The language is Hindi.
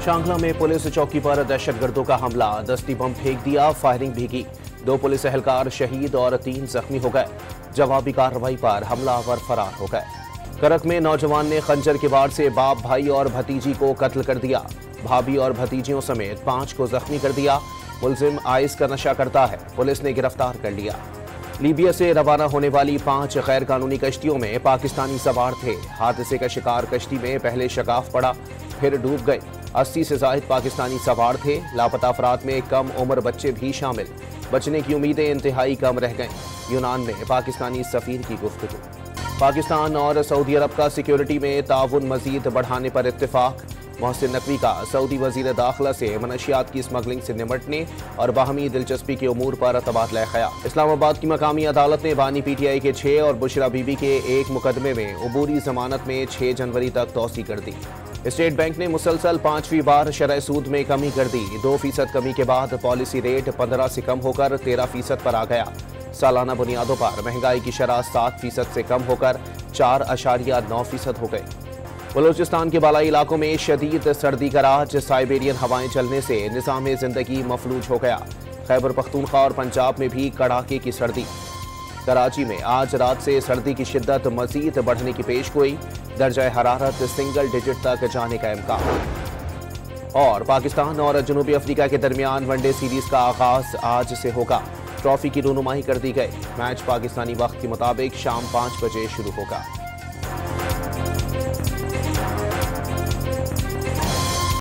शांगला में पुलिस चौकी पर दहशतगर्दों का हमला, दस्ती बम फेंक दिया, फायरिंग भी की। 2 पुलिस एहलकार शहीद और 3 जख्मी हो गए। जवाबी कार्रवाई पर हमलावर फरार हो गए। करक में नौजवान ने खंजर के वार से बाप, भाई और भतीजी को कत्ल कर दिया। भाभी और भतीजियों समेत 5 को जख्मी कर दिया। मुलजिम आइस का नशा करता है, पुलिस ने गिरफ्तार कर लिया। लीबिया से रवाना होने वाली 5 गैर कानूनी कश्तियों में पाकिस्तानी सवार थे। हादसे का शिकार कश्ती में पहले शगाफ पड़ा, फिर डूब गई। 80 से जायद पाकिस्तानी सवार थे। लापता अफराद में कम उम्र बच्चे भी शामिल। बचने की उम्मीदें इंतहाई कम रह गईं। यूनान में पाकिस्तानी सफीर की गुफ्तगू। पाकिस्तान और सऊदी अरब का सिक्योरिटी में ताउन मजीद बढ़ाने पर इत्तेफाक। मोहसिन नकवी का सऊदी वजीर दाखिला से मनशियात की स्मगलिंग से निपटने और बाहमी दिलचस्पी के उमूर पर तबादला ख्याल। इस्लामाबाद की मकामी अदालत ने बानी PTI के 6 और बुशरा बीबी के 1 मुकदमे में अबूरी जमानत में 6 जनवरी तक तौसी कर दी। स्टेट बैंक ने मुसलसल 5वीं बार शरह सूद में कमी कर दी। 2% कमी के बाद पॉलिसी रेट 15 से कम होकर 13% पर आ गया। सालाना बुनियादों पर महंगाई की शरह 7% से कम होकर 4.9% हो गई। बलोचिस्तान के बालाई इलाकों में शदीद सर्दी का राज, साइबेरियन हवाएं चलने से निज़ाम ज़िंदगी मफलूज हो गया। खैबर पख्तूनख्वा और पंजाब में भी कड़ाके की सर्दी। कराची में आज रात से सर्दी की शिद्दत मजीद बढ़ने की पेशगोई। दर्जा हरारत सिंगल डिजिट तक जाने का इम्कान। और पाकिस्तान और जनूबी अफ्रीका के दरमियान वनडे सीरीज का आगाज आज से होगा। ट्रॉफी की रूनुमाही कर दी गई। मैच पाकिस्तानी वक्त के मुताबिक शाम 5 बजे शुरू होगा।